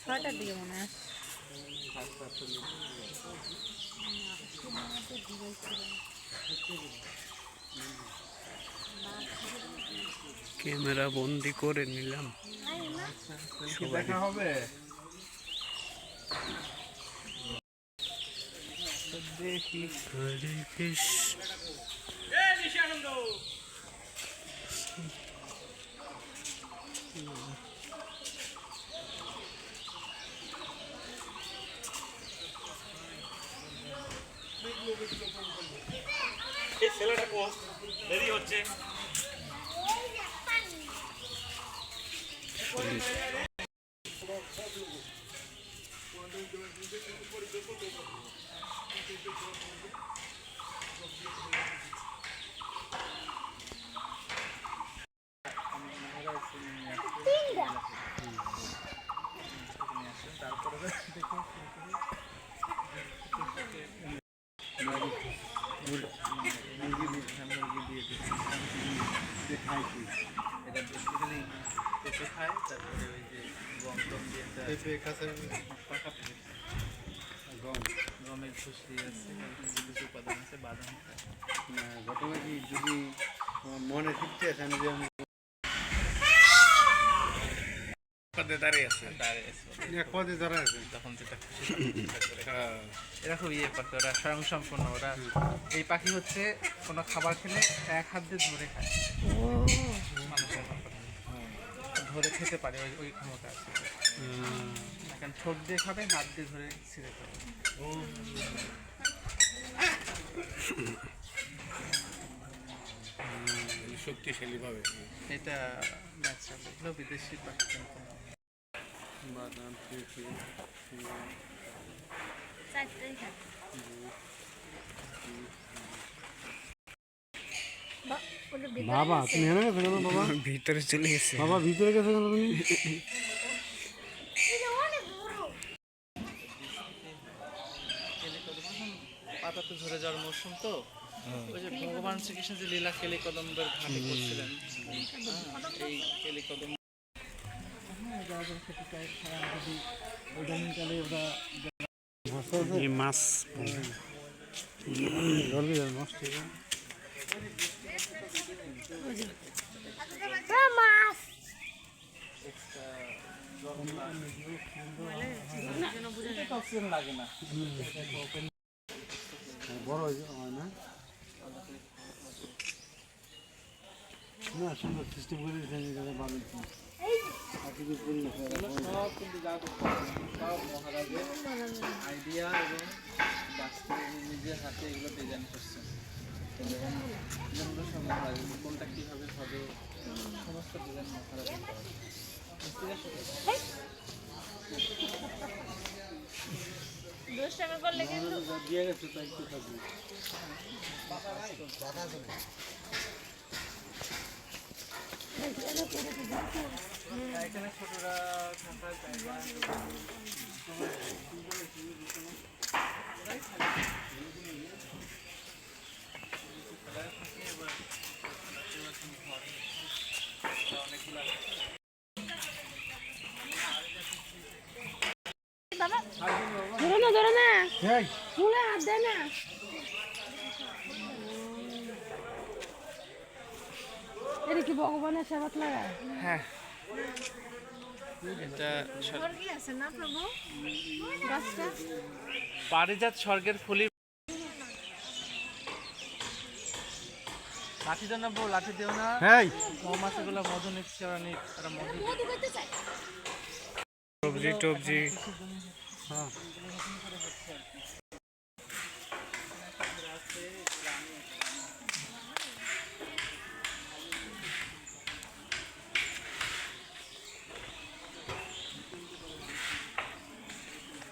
ছয়টার দিকে মনে হয় ক্যামেরা বন্দি করে নিলাম। দেখা হবে দেখি হরে কৃষ্ণ। ছেলেটা কোচ দেরি হচ্ছে। গমের খুশি আছে, কিছু উপাদান আছে, বাদাম খায়। ঘটনা কি যদি মনে ঠিকছে এখানে যে আমি এরা খুব ইয়ে পাখি, ওরা স্বয়ংসম্পূর্ণ। ওরা এই পাখি হচ্ছে কোনো খাবার খেলে এক হাত দিয়ে ধরে খায়, মানুষের ধরে খেতে পারে, ওই ক্ষমতা আছে। এখন ঠোঁট দিয়ে খাবে, হাত দিয়ে ধরে ছিঁড়ে খাবে। শক্তিশালী ভাবে এটা ন্যাচারাল, এগুলো বিদেশি পাখি। বাদাম বাবা তুমি হেনে গেছো কেন? বাবা ভিতরে চলে গেছে। বাবা ভিতরে গেছো কেন তুমি? পাতা তো ঝরে যাওয়ার মৌসুম, তো ওই যে ভগবান শ্রীকৃষ্ণ যে লীলা কেলি কদম্বের ঘাটে করছিলেন, এই কেলি কদম্ব মাছ লাগে না, বড় হয় না, না সুন্দর সিস্টেম করে সব কিন্তু যা করতে হবে সব মহারাজের আইডিয়া এবং বাস্তবে নিজের হাতে এগুলো ডিজাইন করছেন। সব মহারাজের কোনটা কীভাবে হবে সমস্ত ডিজাইন মহারাজের করা। দিয়ে গেছে তো একটু থাকবে। এখানে ছোটরা থাকার জায়গা ধরো না ফুলে হাত দেয় না। এটা কি ভগবানের সেবাত লাগায়? হ্যাঁ, এটা পারিজাত স্বর্গের ফুলি। লাঠি দেও না বউ, লাঠি দেও না। মৌমাছিগুলো মধু নিচ্ছে, ওরা মধু সবজি টবজি হ্যাঁ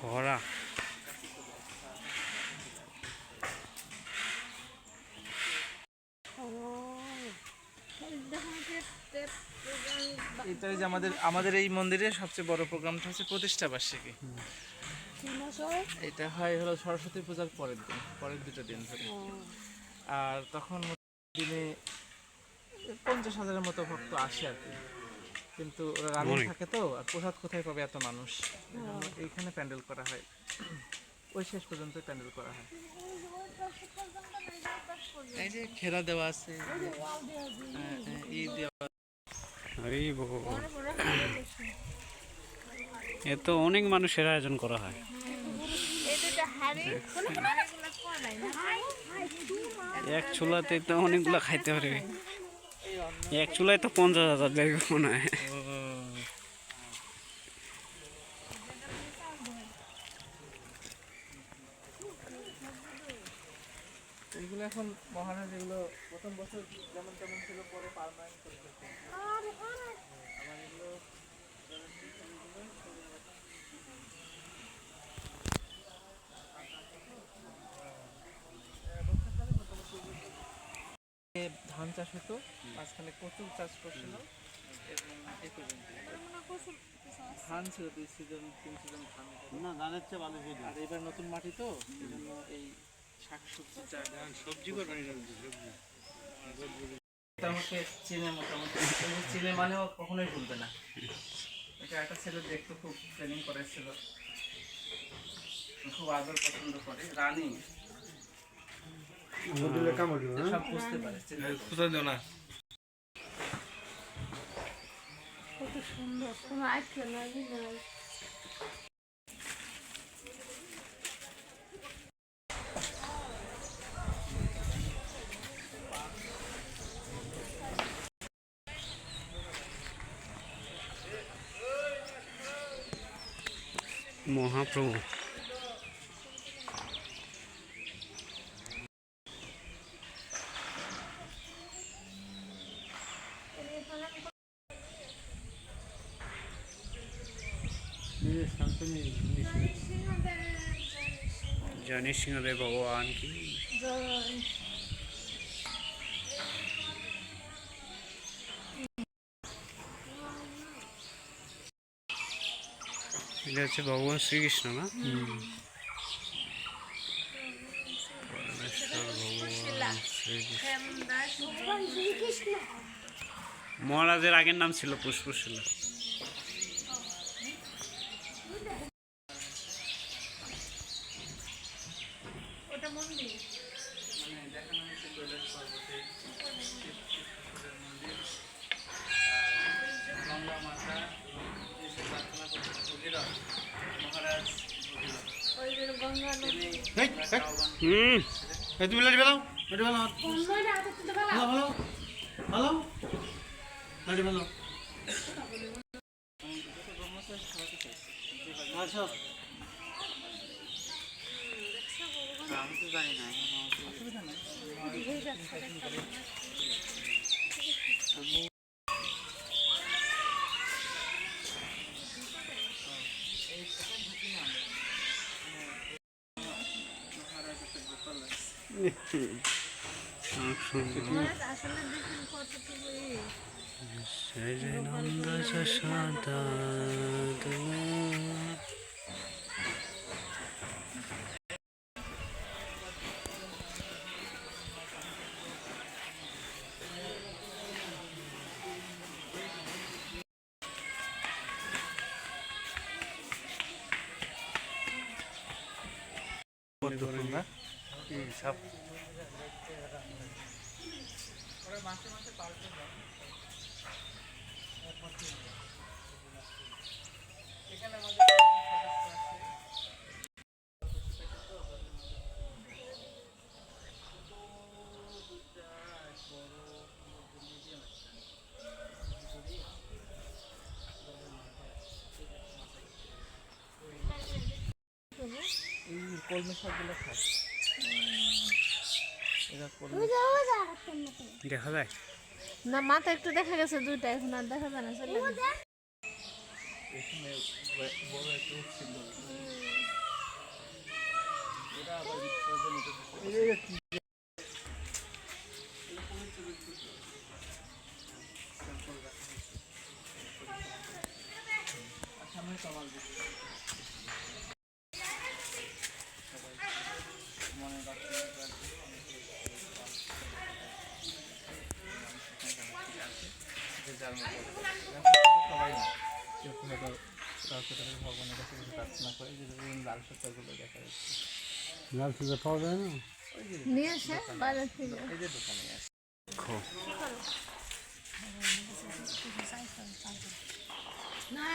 ভরা। এটা যে আমাদের এই মন্দিরের সবচেয়ে বড় প্রোগ্রামটা হচ্ছে প্রতিষ্ঠা বার্ষিকী। এটা হয় হলো সরস্বতী পূজার পরের দুটো দিন ধরে। আর তখন দিনে 50,000-এর মতো ভক্ত আসে আর কি, কিন্তু ওরা রানিং থাকে তো, আর প্রসাদ কোথায় পাবে এত মানুষ, এজন্য এইখানে প্যান্ডেল করা হয়, ওই শেষ পর্যন্ত প্যান্ডেল করা হয়। এই যে খেরা দেওয়া আছে, এই দেওয়া। আরে এ তো অনেক মানুষের আয়োজন করা হয়। এক চুলাতে তো অনেকগুলা খাইতে পারবে, এক চুলায় তো 50,000 যাইবে মনে হয়। এইগুলো এখন মহারাজ এগুলো প্রথম বছর যেমন তেমন ছিল, পরে পার্মানেন্ট করে ফেলছে। আবার এগুলো ধান চাষ হতো, মাঝখানে কচু চাষ করছিল, এবং এই পর্যন্ত ধান ছিল 2 সিজন 3 সিজন ধান হতো। না ধানের চেয়ে ভালো ছিল। আর এবার নতুন মাটি তো, এই জন্য এই শাকসবজি চাষ, সবজি করবেন এটা আমাকে চিনে মোটামুটি, চিনে মানেও কখনোই ভুলবে না। এটা একটা ছেলে দেখতে খুব ট্রেনিং করেছিল, খুব আদর পছন্দ করে, রানী সব বুঝতে পারে। কত সুন্দর, কোনো আইছে না বুঝলেন? মহাপ্রভু जय सिंहदेव भगवान की। এটা হচ্ছে ভগবান শ্রীকৃষ্ণ না? পরমেশ্বর ভগবান শ্রীকৃষ্ণ। মহারাজের আগের নাম ছিল পুষ্পশীলা। তুমি লাঠি ফেলাও, লাঠি ফেলাও, ভালো ভালো লাঠি ফেলাও। আচ্ছা আমি তো জানি না, অসুবিধা নাই। সব কলমি শাকগুলো খায়। এরা কলমি দেখা যায় না মাথা একটু দেখা গেছে দুইটা, এখন আর দেখা যায় না, চলে গেছে। এখানে বড় একটা উঠছিল। সবাই না কেউ হয়তো ভগবানের কাছে কিছু প্রার্থনা করে যে লাল সত্তাগুলো দেখা যাচ্ছে। লাল সুজা পাওয়া যায় না? নিয়ে আসে বাজার থেকে। এই যে দোকানে আছে। না